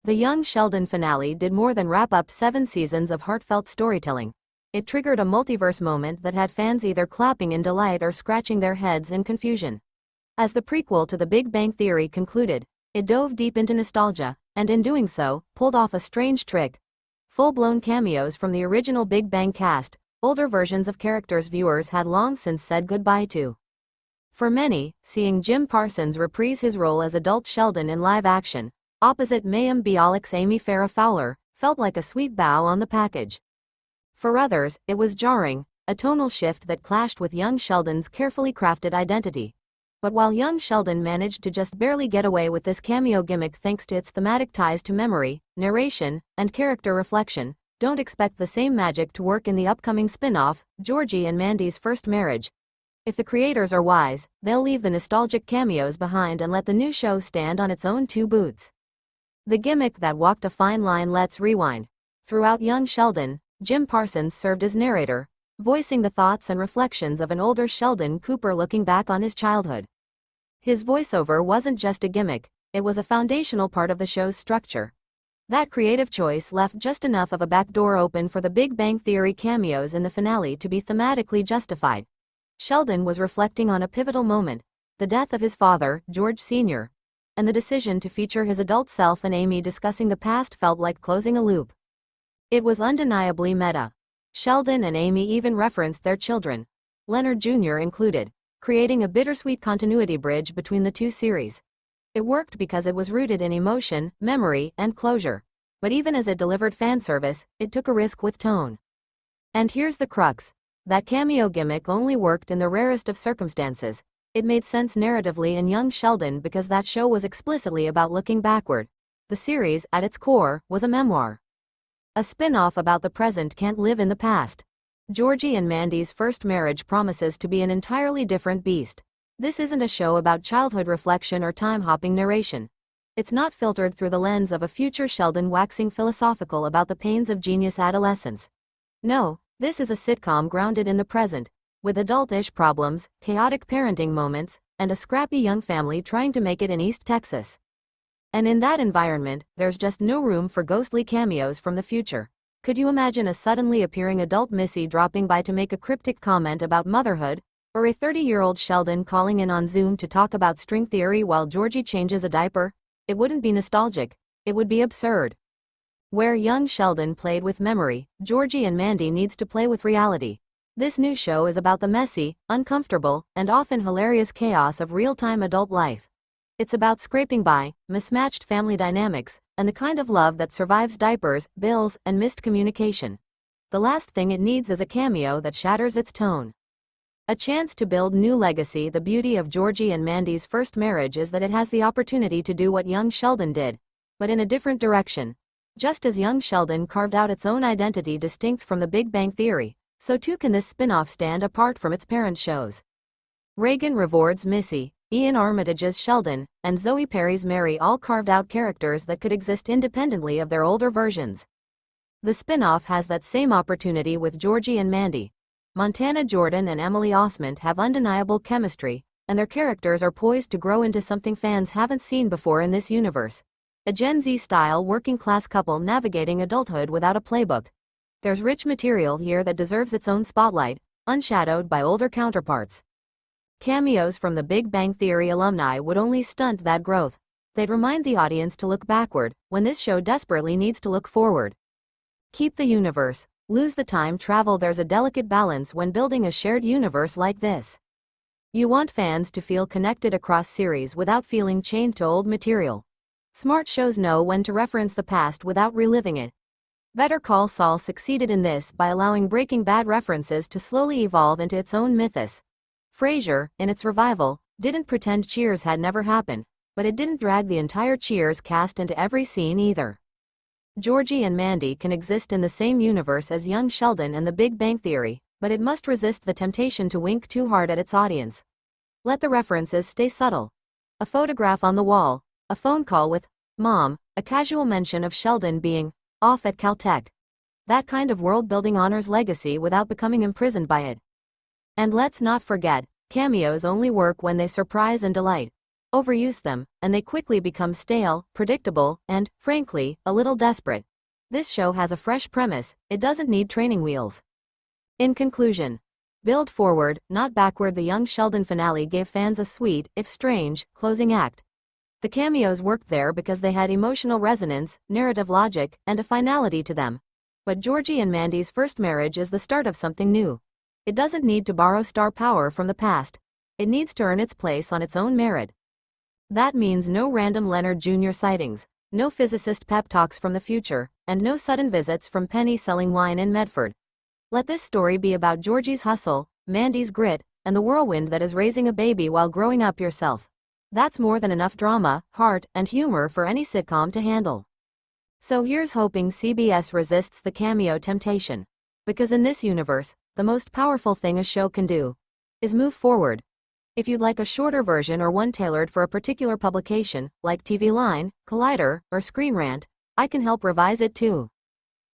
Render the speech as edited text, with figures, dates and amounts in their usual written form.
The Young Sheldon finale did more than wrap up 7 seasons of heartfelt storytelling. It triggered a multiverse moment that had fans either clapping in delight or scratching their heads in confusion. As the prequel to The Big Bang Theory concluded, it dove deep into nostalgia, and in doing so, pulled off a strange trick. Full-blown cameos from the original Big Bang cast, older versions of characters viewers had long since said goodbye to. For many, seeing Jim Parsons reprise his role as adult Sheldon in live action, opposite Mayim Bialik's Amy Farrah Fowler, felt like a sweet bow on the package. For others, it was jarring, a tonal shift that clashed with young Sheldon's carefully crafted identity. But while young Sheldon managed to just barely get away with this cameo gimmick thanks to its thematic ties to memory, narration, and character reflection, don't expect the same magic to work in the upcoming spin-off, Georgie and Mandy's First Marriage. If the creators are wise, they'll leave the nostalgic cameos behind and let the new show stand on its own 2 boots. The gimmick that walked a fine line. Let's rewind. Throughout Young Sheldon, Jim Parsons served as narrator, voicing the thoughts and reflections of an older Sheldon Cooper looking back on his childhood. His voiceover wasn't just a gimmick, it was a foundational part of the show's structure. That creative choice left just enough of a back door open for the Big Bang Theory cameos in the finale to be thematically justified. Sheldon was reflecting on a pivotal moment, the death of his father, George Sr., and the decision to feature his adult self and Amy discussing the past felt like closing a loop. It was undeniably meta. Sheldon and Amy even referenced their children, Leonard Jr. included, creating a bittersweet continuity bridge between the 2 series. It worked because it was rooted in emotion, memory, and closure. But even as it delivered fan service, it took a risk with tone. And here's the crux. That cameo gimmick only worked in the rarest of circumstances. It made sense narratively in Young Sheldon because that show was explicitly about looking backward. The series, at its core, was a memoir. A spin-off about the present can't live in the past. Georgie and Mandy's First Marriage promises to be an entirely different beast. This isn't a show about childhood reflection or time-hopping narration. It's not filtered through the lens of a future Sheldon waxing philosophical about the pains of genius adolescence. No, this is a sitcom grounded in the present, with adult-ish problems, chaotic parenting moments, and a scrappy young family trying to make it in East Texas. And in that environment, there's just no room for ghostly cameos from the future. Could you imagine a suddenly appearing adult Missy dropping by to make a cryptic comment about motherhood, or a 30-year-old Sheldon calling in on Zoom to talk about string theory while Georgie changes a diaper? It wouldn't be nostalgic, it would be absurd. Where young Sheldon played with memory, Georgie and Mandy needs to play with reality. This new show is about the messy, uncomfortable, and often hilarious chaos of real-time adult life. It's about scraping by, mismatched family dynamics, and the kind of love that survives diapers, bills, and missed communication. The last thing it needs is a cameo that shatters its tone. A chance to build new legacy. The beauty of Georgie and Mandy's First Marriage is that it has the opportunity to do what Young Sheldon did, but in a different direction. Just as Young Sheldon carved out its own identity distinct from The Big Bang Theory, so too can this spin-off stand apart from its parent shows. Reagan Reward's Missy, Ian Armitage's Sheldon, and Zoe Perry's Mary all carved out characters that could exist independently of their older versions. The spin-off has that same opportunity with Georgie and Mandy. Montana Jordan and Emily Osment have undeniable chemistry, and their characters are poised to grow into something fans haven't seen before in this universe. A Gen Z-style working-class couple navigating adulthood without a playbook. There's rich material here that deserves its own spotlight, unshadowed by older counterparts. Cameos from the Big Bang Theory alumni would only stunt that growth. They'd remind the audience to look backward, when this show desperately needs to look forward. Keep the universe, lose the time travel. There's a delicate balance when building a shared universe like this. You want fans to feel connected across series without feeling chained to old material. Smart shows know when to reference the past without reliving it. Better Call Saul succeeded in this by allowing Breaking Bad references to slowly evolve into its own mythos. Frasier, in its revival, didn't pretend Cheers had never happened, but it didn't drag the entire Cheers cast into every scene either. Georgie and Mandy can exist in the same universe as Young Sheldon and The Big Bang Theory, but it must resist the temptation to wink too hard at its audience. Let the references stay subtle. A photograph on the wall, a phone call with Mom, a casual mention of Sheldon being off at Caltech. That kind of world-building honors legacy without becoming imprisoned by it. And let's not forget, cameos only work when they surprise and delight. overuse them, and they quickly become stale, predictable, and, frankly, a little desperate. This show has a fresh premise, it doesn't need training wheels. In conclusion, build forward, not backward. The young Sheldon finale gave fans a sweet, if strange, closing act. The cameos worked there because they had emotional resonance, narrative logic, and a finality to them. But Georgie and Mandy's first marriage is the start of something new. It doesn't need to borrow star power from the past. It needs to earn its place on its own merit. That means no random Leonard Jr. sightings, no physicist pep talks from the future, and no sudden visits from Penny selling wine in Medford. Let this story be about Georgie's hustle, Mandy's grit, and the whirlwind that is raising a baby while growing up yourself. That's more than enough drama, heart, and humor for any sitcom to handle. So here's hoping CBS resists the cameo temptation. Because in this universe, the most powerful thing a show can do is move forward. If you'd like a shorter version or one tailored for a particular publication, like TV Line, Collider, or Screen Rant, I can help revise it too.